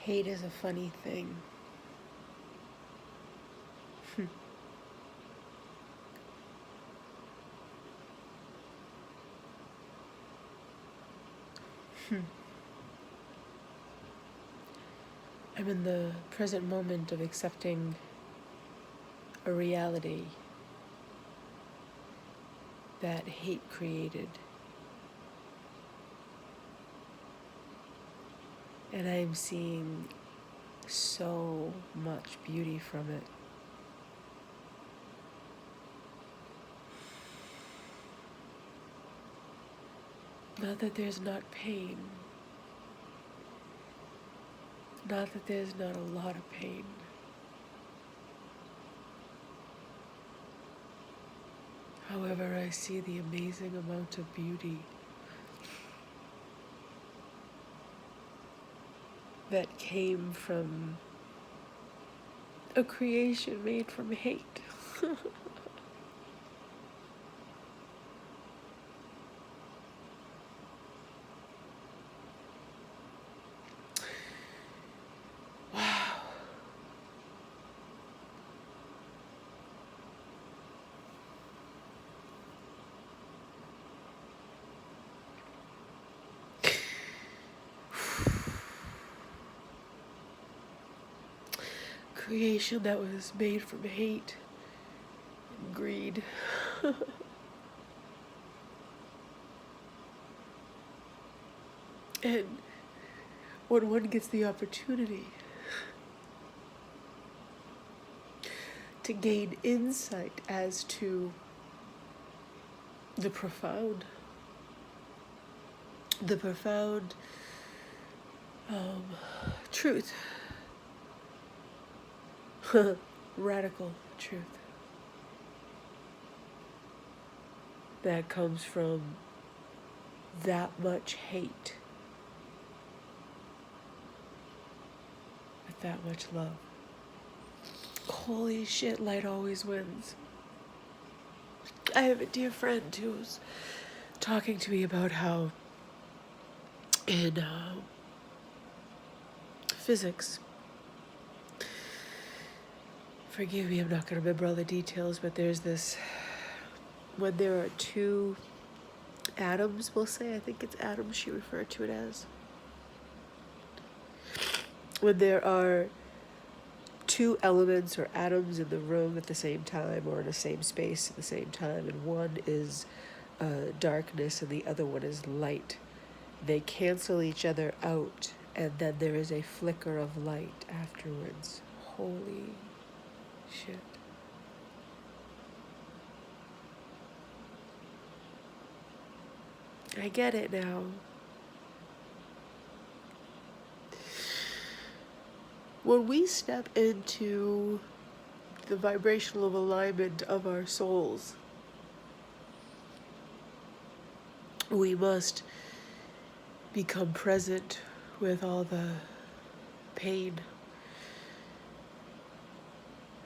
Hate is a funny thing. I'm in the present moment of accepting a reality that hate created. And I'm seeing so much beauty from it. Not that there's not pain. Not that there's not a lot of pain. However, I see the amazing amount of beauty that came from a creation made from hate. Wow. Creation that was made from hate and greed. And when one gets the opportunity to gain insight as to the profound truth, radical truth that comes from that much hate with that much love. Holy shit, light always wins. I have a dear friend who's talking to me about how in physics, forgive me, I'm not going to remember all the details, but there's this, when there are two atoms, we'll say, I think it's atoms she referred to it as. When there are two elements or atoms in the room at the same time or in the same space at the same time, and one is darkness and the other one is light, they cancel each other out, and then there is a flicker of light afterwards. Holy shit. I get it now. When we step into the vibrational alignment of our souls, we must become present with all the pain.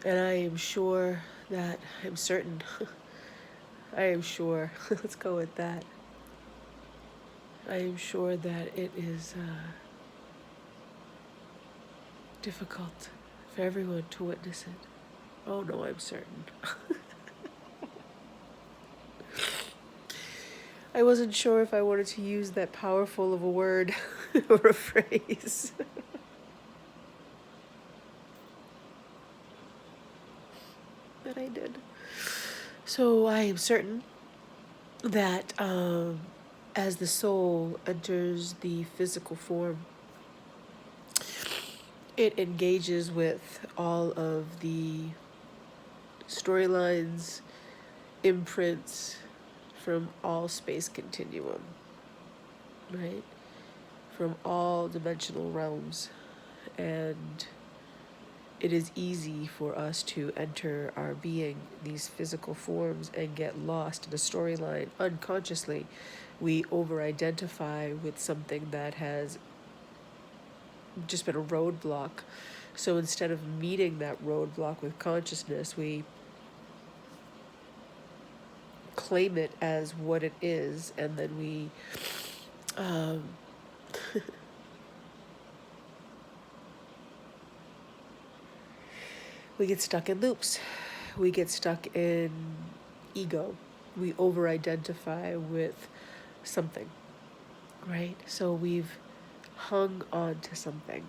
And I am sure that, I'm certain, I am sure, let's go with that. I am sure that it is difficult for everyone to witness it. Oh no, I'm certain. I wasn't sure if I wanted to use that powerful of a word or a phrase. But I did. So I am certain that as the soul enters the physical form, it engages with all of the storylines, imprints from all space continuum, right? From all dimensional realms. And it is easy for us to enter our being, these physical forms, and get lost in a storyline unconsciously. We over-identify with something that has just been a roadblock. So instead of meeting that roadblock with consciousness, we claim it as what it is, and then we We get stuck in loops. We get stuck in ego. We over identify with something, right? So we've hung on to something.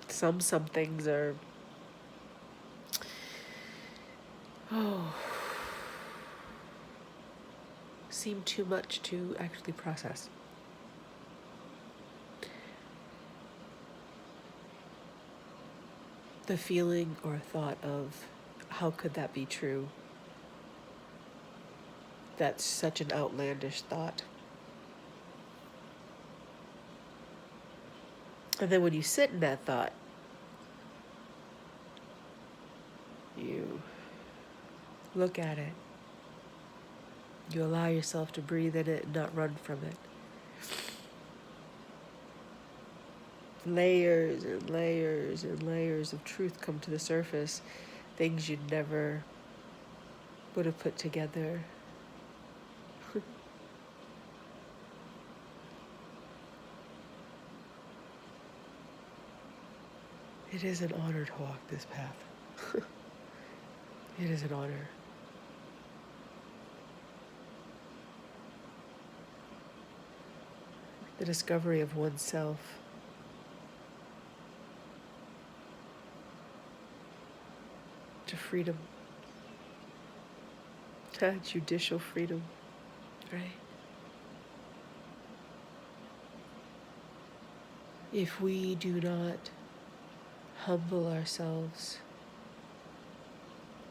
Some somethings are, oh, seem too much to actually process. The feeling or thought of, how could that be true? That's such an outlandish thought. And then when you sit in that thought, you look at it. You allow yourself to breathe in it and not run from it. Layers and layers and layers of truth come to the surface. Things you'd never would have put together. It is an honor to walk this path. It is an honor. The discovery of oneself. To freedom. Judicial freedom, right? If we do not humble ourselves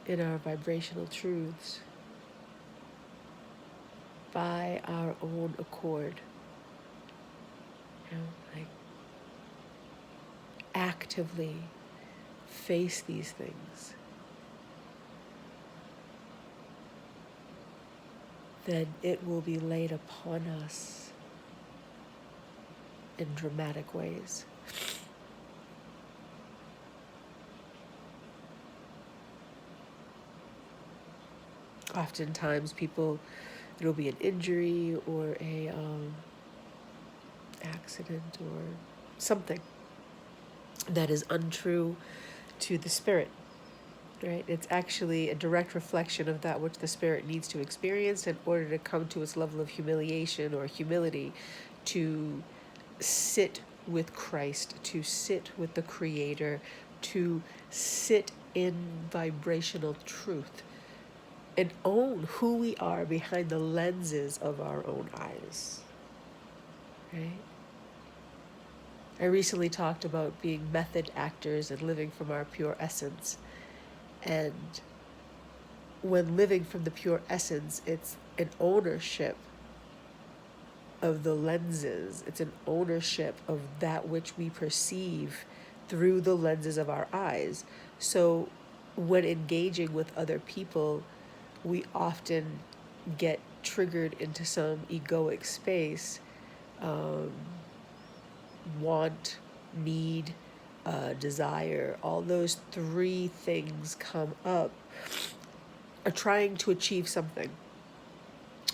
in our vibrational truths by our own accord, like actively face these things, then it will be laid upon us in dramatic ways. Oftentimes people, it'll be an injury or a accident or something that is untrue to the spirit, right? It's actually a direct reflection of that which the spirit needs to experience in order to come to its level of humiliation or humility, to sit with Christ, to sit with the Creator, to sit in vibrational truth and own who we are behind the lenses of our own eyes, right? I recently talked about being method actors and living from our pure essence. And when living from the pure essence, it's an ownership of the lenses. It's an ownership of that which we perceive through the lenses of our eyes. So when engaging with other people, we often get triggered into some egoic space, want, need, desire, all those three things come up, are trying to achieve something,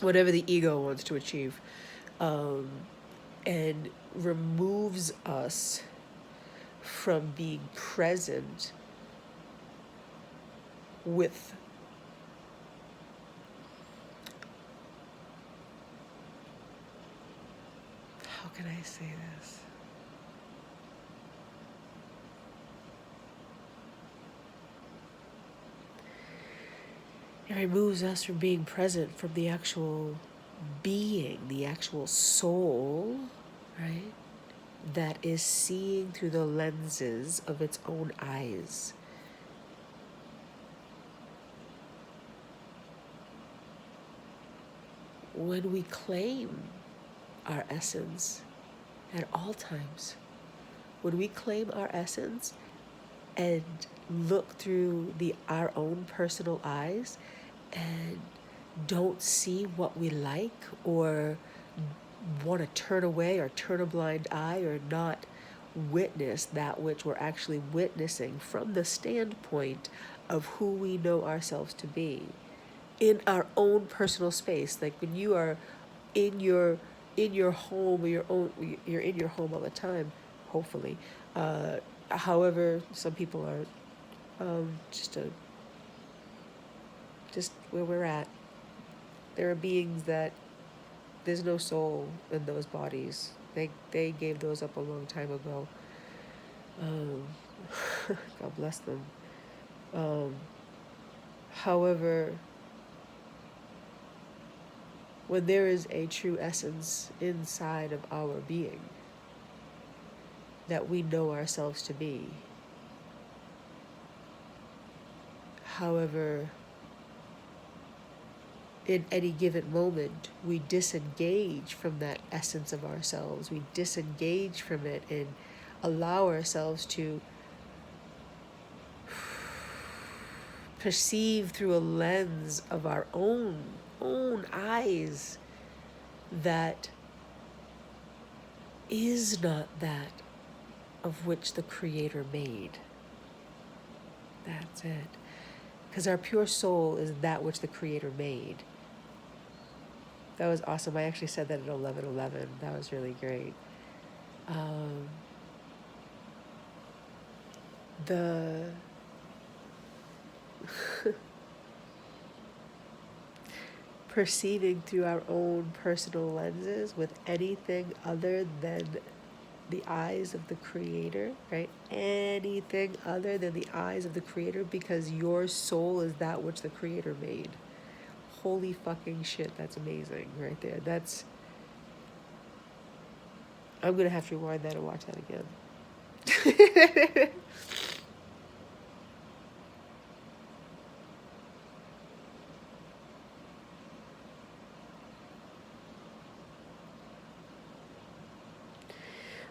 whatever the ego wants to achieve, and removes us from being present with how can I say this? It removes us from being present from the actual being, the actual soul, right? That is seeing through the lenses of its own eyes. When we claim our essence at all times, when we claim our essence and look through our own personal eyes and don't see what we like or want to turn away or turn a blind eye or not witness that which we're actually witnessing from the standpoint of who we know ourselves to be in our own personal space. Like when you are in your home, or you're in your home all the time, hopefully. However, some people are Just where we're at. There are beings that there's no soul in those bodies. They gave those up a long time ago. Um, God bless them. Um, however, when there is a true essence inside of our being that we know ourselves to be, however, in any given moment, we disengage from that essence of ourselves. We disengage from it and allow ourselves to perceive through a lens of our own eyes that is not that of which the Creator made. That's it. Because our pure soul is that which the Creator made. That was awesome. I actually said that at 11:11. That was really great. The perceiving through our own personal lenses with anything other than the eyes of the Creator, right? Anything other than the eyes of the Creator, because your soul is that which the Creator made. Holy fucking shit, that's amazing right there. I'm gonna have to rewind that and watch that again.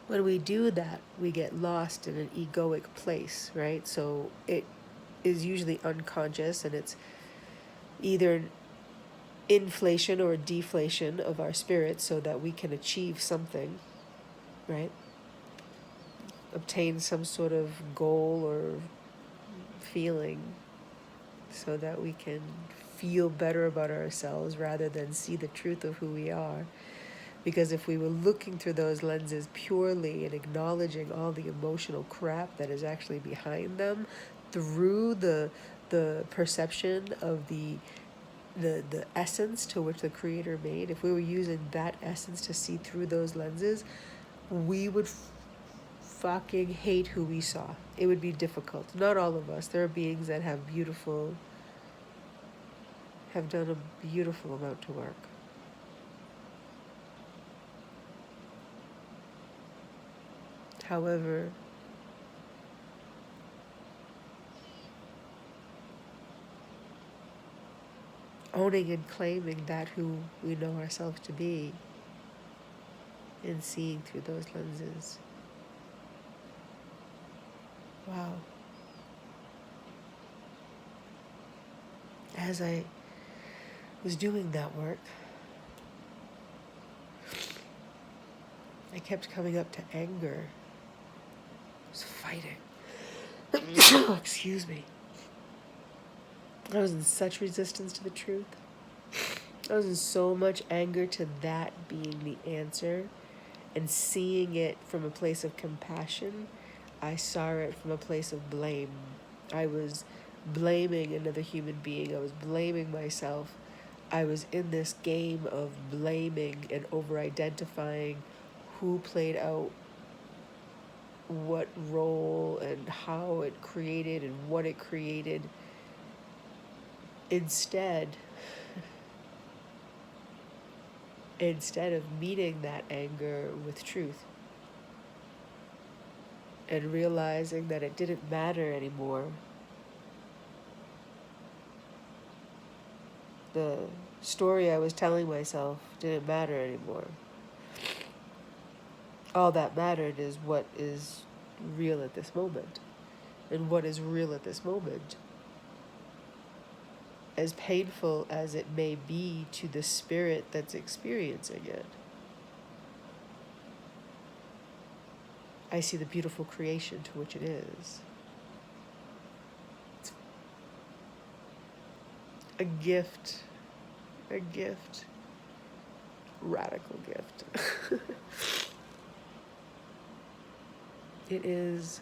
When we do that, we get lost in an egoic place, right? So it is usually unconscious, and it's either inflation or deflation of our spirit so that we can achieve something, right? Obtain some sort of goal or feeling so that we can feel better about ourselves rather than see the truth of who we are. Because if we were looking through those lenses purely and acknowledging all the emotional crap that is actually behind them through the perception of the essence to which the Creator made, if we were using that essence to see through those lenses, we would fucking hate who we saw. It would be difficult. Not all of us. There are beings that have done a beautiful amount to work. However, owning and claiming that who we know ourselves to be and seeing through those lenses. Wow. As I was doing that work, I kept coming up to anger. I was fighting. Excuse me. I was in such resistance to the truth. I was in so much anger to that being the answer, and seeing it from a place of compassion. I saw it from a place of blame. I was blaming another human being. I was blaming myself. I was in this game of blaming and over-identifying who played out what role and how it created and what it created. Instead of meeting that anger with truth and realizing that it didn't matter anymore. The story I was telling myself didn't matter anymore. All that mattered is what is real at this moment. And what is real at this moment, as painful as it may be to the spirit that's experiencing it, I see the beautiful creation to which it is. It's a gift, radical gift. It is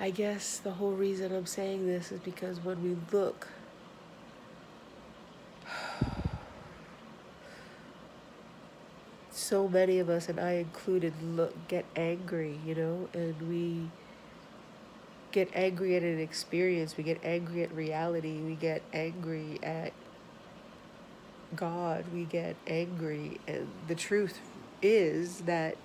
I guess the whole reason I'm saying this is because when we look, so many of us, and I included, get angry, and we get angry at an experience, we get angry at reality, we get angry at God, we get angry, and the truth is that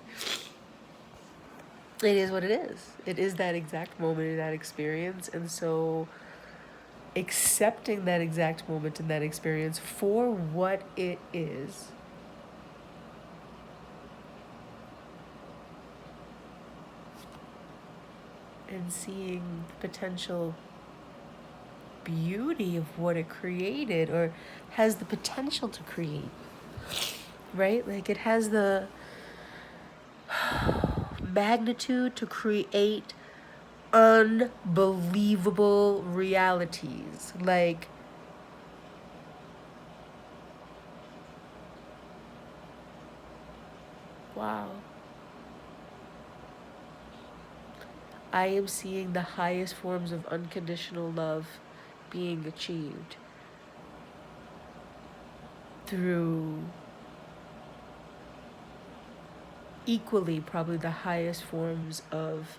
it is what it is. It is that exact moment in that experience, and so accepting that exact moment in that experience for what it is, and seeing potential beauty of what it created or has the potential to create, right? Like it has the magnitude to create unbelievable realities. Like, wow. I am seeing the highest forms of unconditional love being achieved through equally probably the highest forms of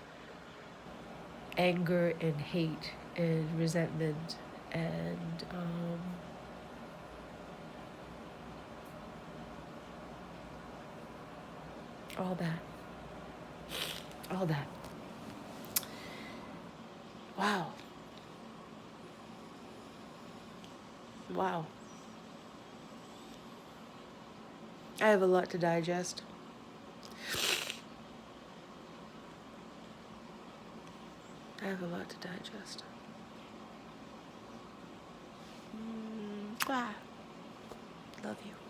anger and hate and resentment and all that. All that. Wow. Wow. I have a lot to digest. I have a lot to digest. Love you.